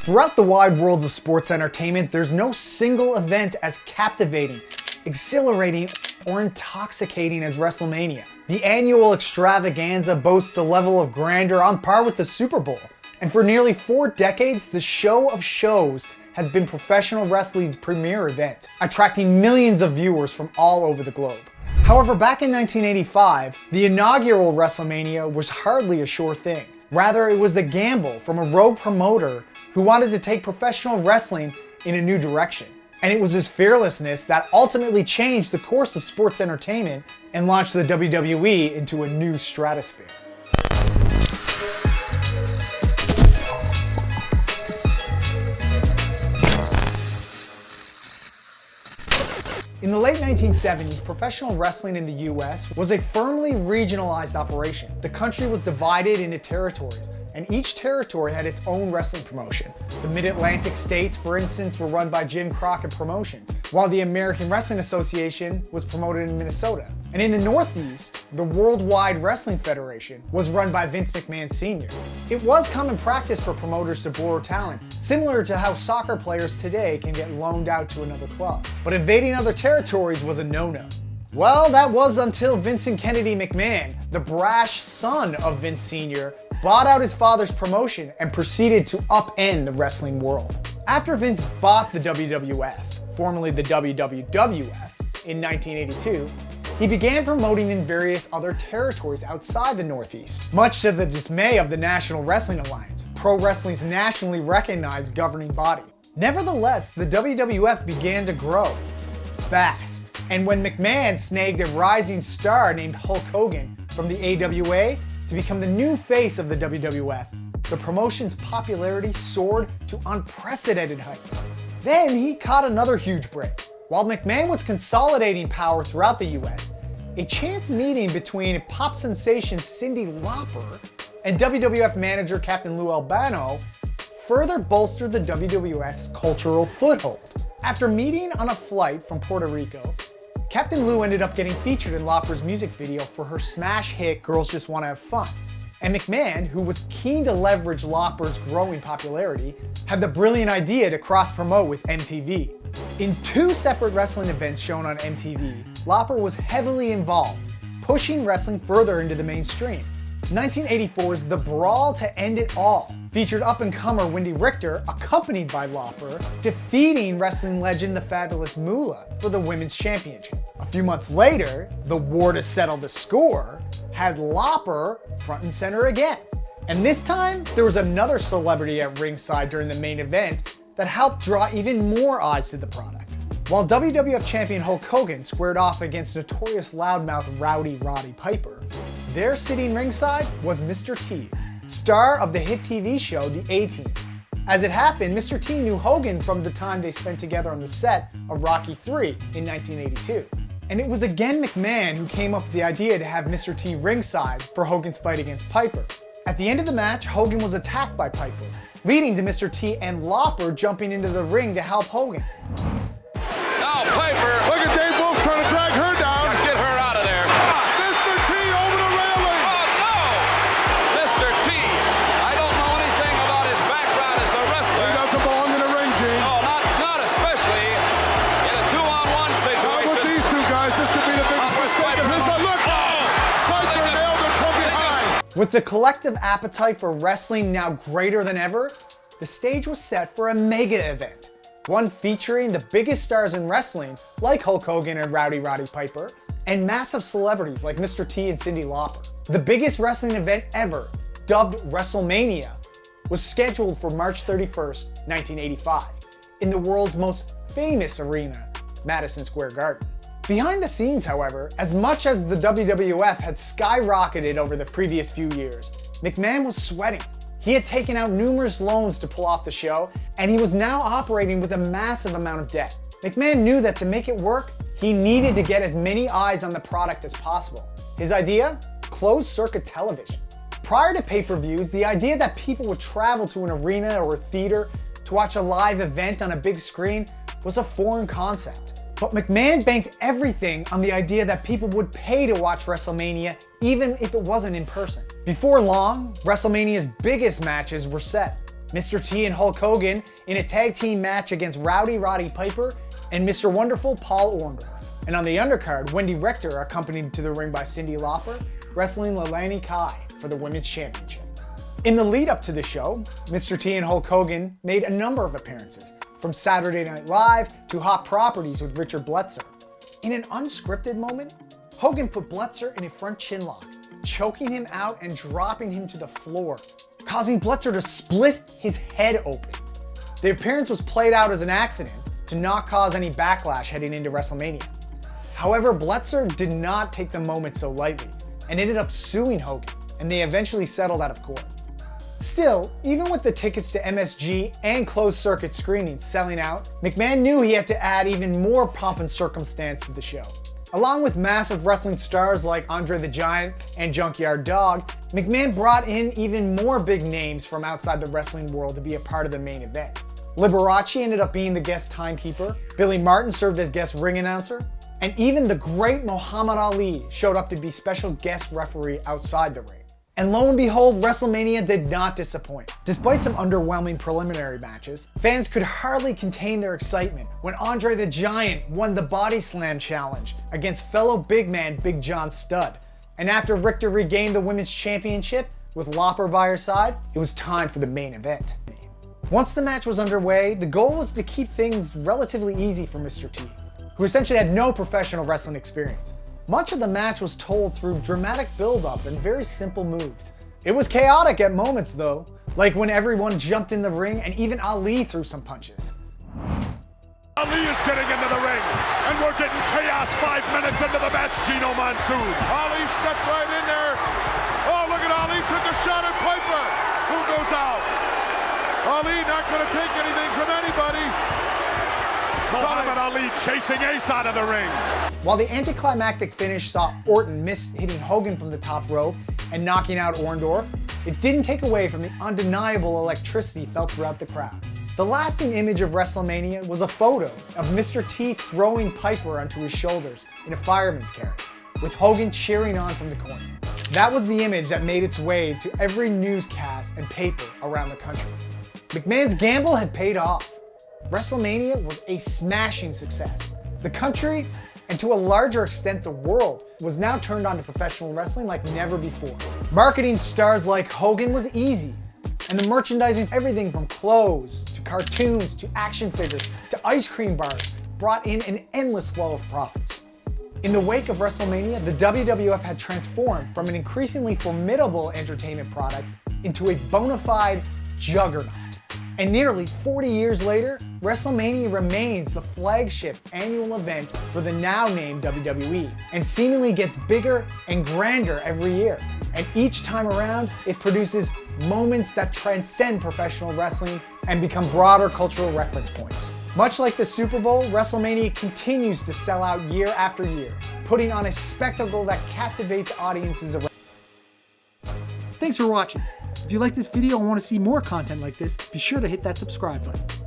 Throughout the wide world of sports entertainment, there's no single event as captivating, exhilarating, or intoxicating as Wrestlemania. The annual extravaganza boasts a level of grandeur on par with the Super Bowl. And for nearly 4 decades, the show of shows has been professional wrestling's premier event, attracting millions of viewers from all over the globe. However, back in 1985, the inaugural Wrestlemania was hardly a sure thing. Rather, it was a gamble from a rogue promoter who wanted to take professional wrestling in a new direction. And it was his fearlessness that ultimately changed the course of sports entertainment and launched the WWE into a new stratosphere. In the late 1970s, professional wrestling in the US was a firmly regionalized operation. The country was divided into territories, and each territory had its own wrestling promotion. The Mid-Atlantic states, for instance, were run by Jim Crockett Promotions, while the American Wrestling Association was promoted in Minnesota. And in the Northeast, the Worldwide Wrestling Federation was run by Vince McMahon Sr. It was common practice for promoters to borrow talent, similar to how soccer players today can get loaned out to another club. But invading other territories was a no-no. Well, that was until Vincent Kennedy McMahon, the brash son of Vince Sr., bought out his father's promotion and proceeded to upend the wrestling world. After Vince bought the WWF, formerly the WWWF, in 1982, he began promoting in various other territories outside the Northeast, much to the dismay of the National Wrestling Alliance, pro wrestling's nationally recognized governing body. Nevertheless, the WWF began to grow fast, and when McMahon snagged a rising star named Hulk Hogan from the AWA to become the new face of the WWF, the promotion's popularity soared to unprecedented heights. Then he caught another huge break. While McMahon was consolidating power throughout the US, a chance meeting between pop sensation Cyndi Lauper and WWF manager Captain Lou Albano further bolstered the WWF's cultural foothold. After meeting on a flight from Puerto Rico, Captain Lou ended up getting featured in Lauper's music video for her smash hit Girls Just Wanna Have Fun. And McMahon, who was keen to leverage Lauper's growing popularity, had the brilliant idea to cross-promote with MTV. In 2 separate wrestling events shown on MTV, Lauper was heavily involved, pushing wrestling further into the mainstream. 1984's The Brawl to End It All featured up-and-comer Wendy Richter, accompanied by Lauper, defeating wrestling legend The Fabulous Moolah for the Women's Championship. A few months later, The War to Settle the Score had Lauper front and center again. And this time, there was another celebrity at ringside during the main event that helped draw even more eyes to the product. While WWF champion Hulk Hogan squared off against notorious loudmouth Rowdy Roddy Piper, there sitting ringside was Mr. T, star of the hit TV show The A-Team. As it happened, Mr. T knew Hogan from the time they spent together on the set of Rocky III in 1982. And it was again McMahon who came up with the idea to have Mr. T ringside for Hogan's fight against Piper. At the end of the match, Hogan was attacked by Piper, leading to Mr. T and Lauper jumping into the ring to help Hogan. Now Piper, look at Dave Wolf trying to drag her down. get her out of there. Mr. T over the railing. Oh no! Mr. T, I don't know anything about his background as a wrestler. He doesn't belong in the ring, Gene. No, not especially in a 2-on-1 situation. Not with these 2 guys. This could be the biggest mistake of his life. Look! Piper nailed it from behind. With the collective appetite for wrestling now greater than ever, the stage was set for a mega event. One featuring the biggest stars in wrestling, like Hulk Hogan and Rowdy Roddy Piper, and massive celebrities like Mr. T and Cyndi Lauper. The biggest wrestling event ever, dubbed Wrestlemania, was scheduled for March 31st, 1985, in the world's most famous arena, Madison Square Garden. Behind the scenes, however, as much as the WWF had skyrocketed over the previous few years, McMahon was sweating. He had taken out numerous loans to pull off the show, and he was now operating with a massive amount of debt. McMahon knew that to make it work, he needed to get as many eyes on the product as possible. His idea? Closed-circuit television. Prior to pay-per-views, the idea that people would travel to an arena or a theater to watch a live event on a big screen was a foreign concept. But McMahon banked everything on the idea that people would pay to watch WrestleMania even if it wasn't in person. Before long, WrestleMania's biggest matches were set. Mr. T and Hulk Hogan in a tag team match against Rowdy Roddy Piper and Mr. Wonderful Paul Orndorff. And on the undercard, Wendy Richter, accompanied to the ring by Cyndi Lauper, wrestling Leilani Kai for the Women's Championship. In the lead up to the show, Mr. T and Hulk Hogan made a number of appearances, from Saturday Night Live to Hot Properties with Richard Bledsoe. In an unscripted moment, Hogan put Bledsoe in a front chinlock, choking him out and dropping him to the floor, causing Bledsoe to split his head open. The appearance was played out as an accident to not cause any backlash heading into WrestleMania. However, Bledsoe did not take the moment so lightly and ended up suing Hogan, and they eventually settled out of court. Still, even with the tickets to MSG and closed circuit screenings selling out, McMahon knew he had to add even more pomp and circumstance to the show. Along with massive wrestling stars like Andre the Giant and Junkyard Dog, McMahon brought in even more big names from outside the wrestling world to be a part of the main event. Liberace ended up being the guest timekeeper, Billy Martin served as guest ring announcer, and even the great Muhammad Ali showed up to be special guest referee outside the ring. And lo and behold, WrestleMania did not disappoint. Despite some underwhelming preliminary matches, fans could hardly contain their excitement when Andre the Giant won the Body Slam Challenge against fellow big man Big John Studd. And after Richter regained the Women's Championship with Lauper by her side, it was time for the main event. Once the match was underway, the goal was to keep things relatively easy for Mr. T, who essentially had no professional wrestling experience. Much of the match was told through dramatic build-up and very simple moves. It was chaotic at moments though, like when everyone jumped in the ring and even Ali threw some punches. Ali is getting into the ring, and we're getting chaos 5 minutes into the match, Gino Monsoon. Ali stepped right in there. Oh, look at Ali, took a shot at Piper. Who goes out? Ali not going to take anything from anybody. Muhammad Ali chasing Ace out of the ring. While the anticlimactic finish saw Orton miss hitting Hogan from the top rope and knocking out Orndorff, it didn't take away from the undeniable electricity felt throughout the crowd. The lasting image of WrestleMania was a photo of Mr. T throwing Piper onto his shoulders in a fireman's carriage, with Hogan cheering on from the corner. That was the image that made its way to every newscast and paper around the country. McMahon's gamble had paid off. WrestleMania was a smashing success. The country, and to a larger extent the world, was now turned on to professional wrestling like never before. Marketing stars like Hogan was easy, and the merchandising, everything from clothes to cartoons to action figures to ice cream bars, brought in an endless flow of profits. In the wake of WrestleMania, the WWF had transformed from an increasingly formidable entertainment product into a bona fide juggernaut. And nearly 40 years later, WrestleMania remains the flagship annual event for the now named WWE, and seemingly gets bigger and grander every year. And each time around, it produces moments that transcend professional wrestling and become broader cultural reference points. Much like the Super Bowl, WrestleMania continues to sell out year after year, putting on a spectacle that captivates audiences around. Thanks for watching. If you like this video and want to see more content like this, be sure to hit that subscribe button.